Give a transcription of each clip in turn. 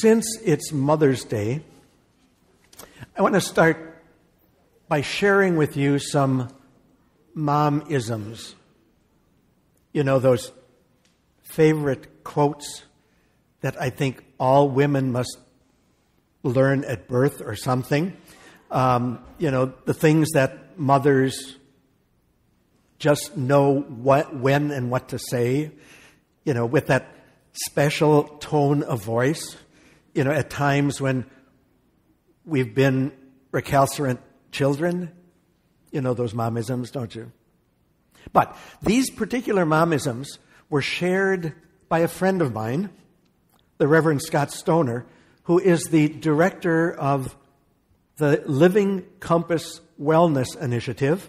Since it's Mother's Day, I want to start by sharing with you some mom-isms. You know, those favorite quotes that I think all women must learn at birth or something. The things that mothers just know when and what to say, with that special tone of voice. At times when we've been recalcitrant children, those momisms, don't you? But these particular momisms were shared by a friend of mine, the Reverend Scott Stoner, who is the director of the Living Compass Wellness Initiative.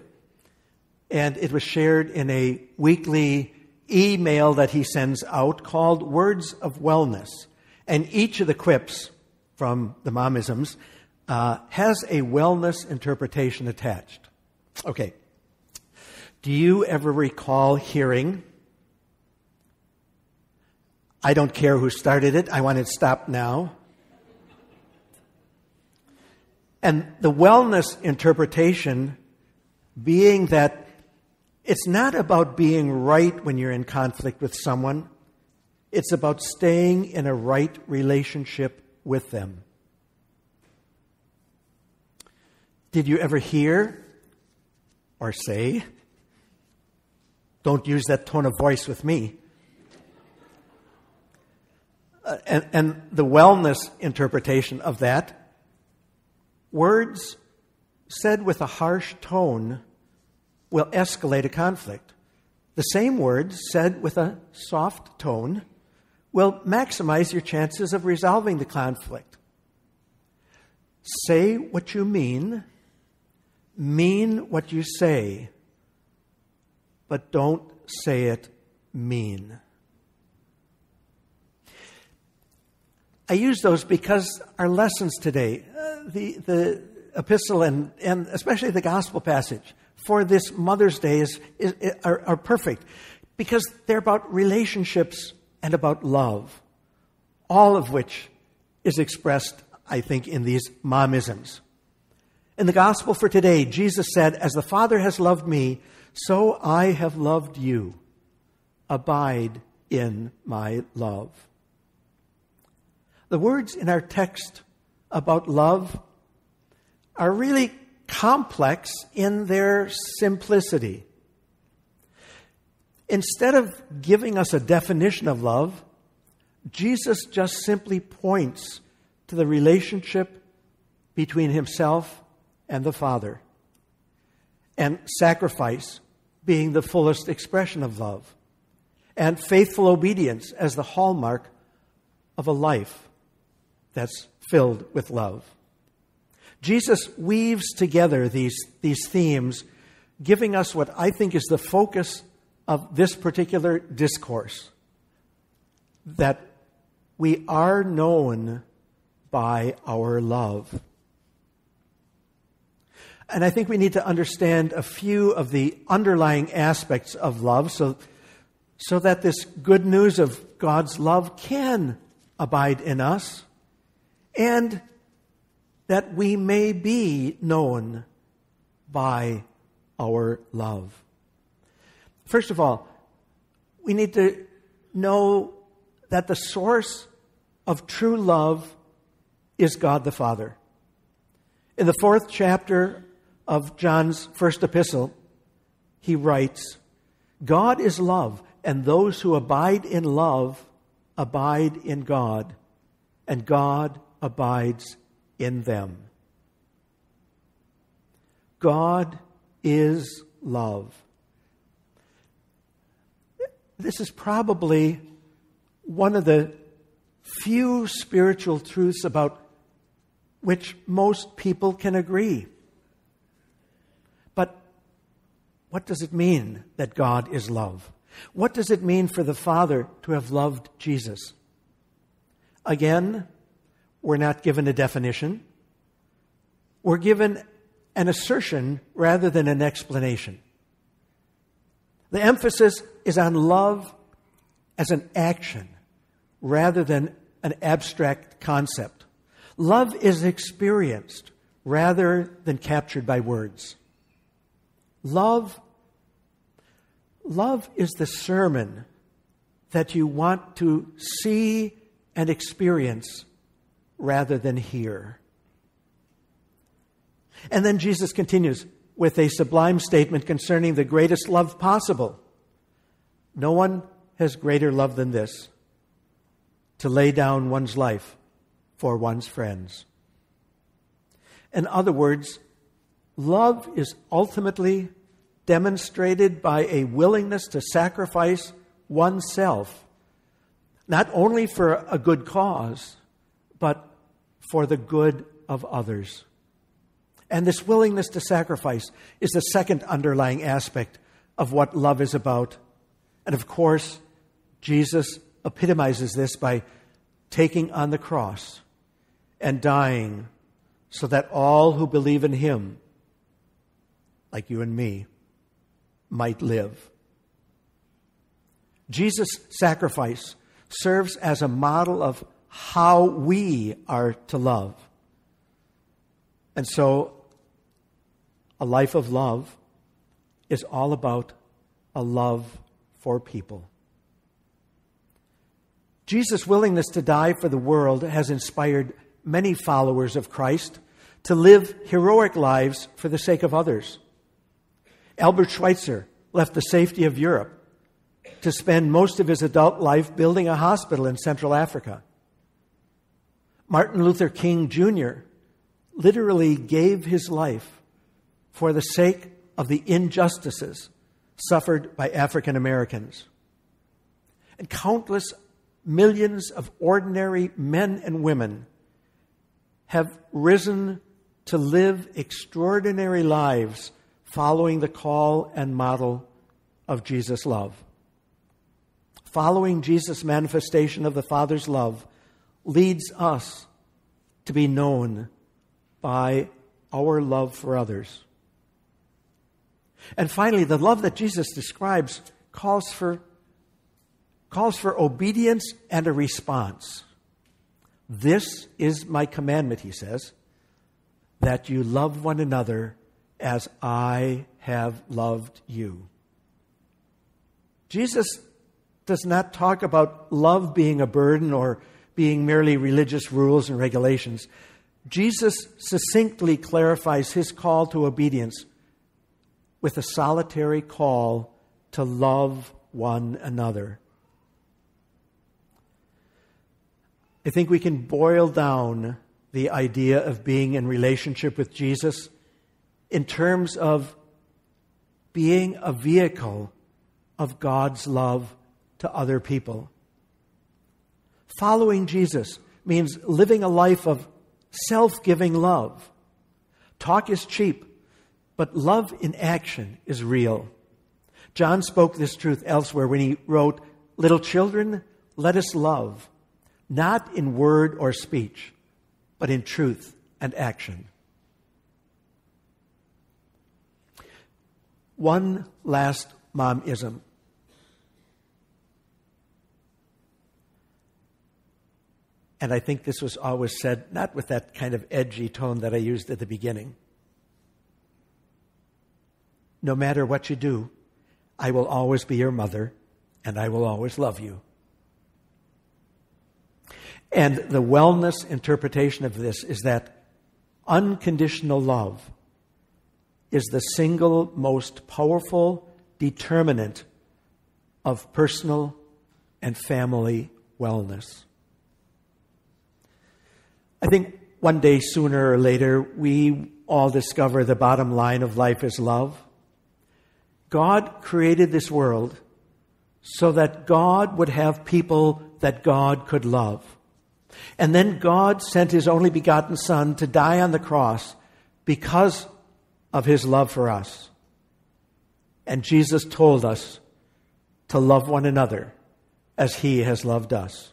And it was shared in a weekly email that he sends out called Words of Wellness. And each of the quips from the momisms has a wellness interpretation attached. Okay. Do you ever recall hearing, "I don't care who started it, I want it stopped now"? And the wellness interpretation being that it's not about being right when you're in conflict with someone. It's about staying in a right relationship with them. Did you ever hear or say, "Don't use that tone of voice with me"? And the wellness interpretation of that, words said with a harsh tone will escalate a conflict. The same words said with a soft tone will maximize your chances of resolving the conflict. Say what you mean what you say, but don't say it mean. I use those because our lessons today, the epistle and especially the gospel passage for this Mother's Day are perfect because they're about relationships and about love, all of which is expressed, I think, in these momisms. In the gospel for today, Jesus said, "As the Father has loved me, so I have loved you. Abide in my love." The words in our text about love are really complex in their simplicity. Instead of giving us a definition of love, Jesus just simply points to the relationship between himself and the Father, and sacrifice being the fullest expression of love, and faithful obedience as the hallmark of a life that's filled with love. Jesus weaves together these themes, giving us what I think is the focus of this particular discourse, that we are known by our love. And I think we need to understand a few of the underlying aspects of love so that this good news of God's love can abide in us and that we may be known by our love. First of all, we need to know that the source of true love is God the Father. In the 4th chapter of John's first epistle, he writes, "God is love, and those who abide in love abide in God, and God abides in them." God is love. This is probably one of the few spiritual truths about which most people can agree. But what does it mean that God is love? What does it mean for the Father to have loved Jesus? Again, we're not given a definition. We're given an assertion rather than an explanation. The emphasis is on love as an action rather than an abstract concept. Love is experienced rather than captured by words. Love is the sermon that you want to see and experience rather than hear. And then Jesus continues with a sublime statement concerning the greatest love possible. No one has greater love than this, to lay down one's life for one's friends. In other words, love is ultimately demonstrated by a willingness to sacrifice oneself, not only for a good cause, but for the good of others. And this willingness to sacrifice is the second underlying aspect of what love is about. And of course, Jesus epitomizes this by taking on the cross and dying so that all who believe in him, like you and me, might live. Jesus' sacrifice serves as a model of how we are to love. And so, a life of love is all about a love for people. Jesus' willingness to die for the world has inspired many followers of Christ to live heroic lives for the sake of others. Albert Schweitzer left the safety of Europe to spend most of his adult life building a hospital in Central Africa. Martin Luther King Jr. literally gave his life for the sake of the injustices suffered by African Americans. And countless millions of ordinary men and women have risen to live extraordinary lives following the call and model of Jesus' love. Following Jesus' manifestation of the Father's love leads us to be known by our love for others. And finally, the love that Jesus describes calls for obedience and a response. This is my commandment, he says, that you love one another as I have loved you. Jesus does not talk about love being a burden or being merely religious rules and regulations. Jesus succinctly clarifies his call to obedience with a solitary call to love one another. I think we can boil down the idea of being in relationship with Jesus in terms of being a vehicle of God's love to other people. Following Jesus means living a life of self-giving love. Talk is cheap, but love in action is real. John spoke this truth elsewhere when he wrote, "Little children, let us love, not in word or speech, but in truth and action." One last momism. And I think this was always said, not with that kind of edgy tone that I used at the beginning. No matter what you do, I will always be your mother, and I will always love you. And the wellness interpretation of this is that unconditional love is the single most powerful determinant of personal and family wellness. I think one day, sooner or later, we all discover the bottom line of life is love. God created this world so that God would have people that God could love. And then God sent his only begotten Son to die on the cross because of his love for us. And Jesus told us to love one another as he has loved us.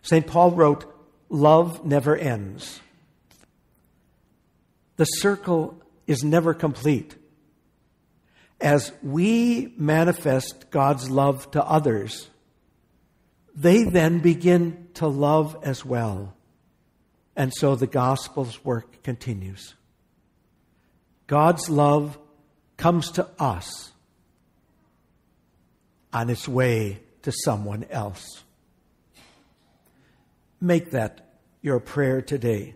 St. Paul wrote, "Love never ends." The circle is never complete. As we manifest God's love to others, they then begin to love as well. And so the gospel's work continues. God's love comes to us on its way to someone else. Make that your prayer today.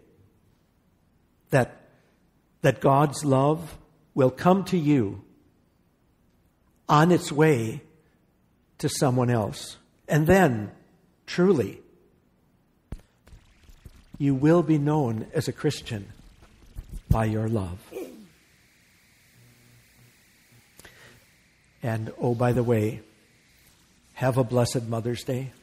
That God's love will come to you on its way to someone else. And then, truly, you will be known as a Christian by your love. And, oh, by the way, have a blessed Mother's Day.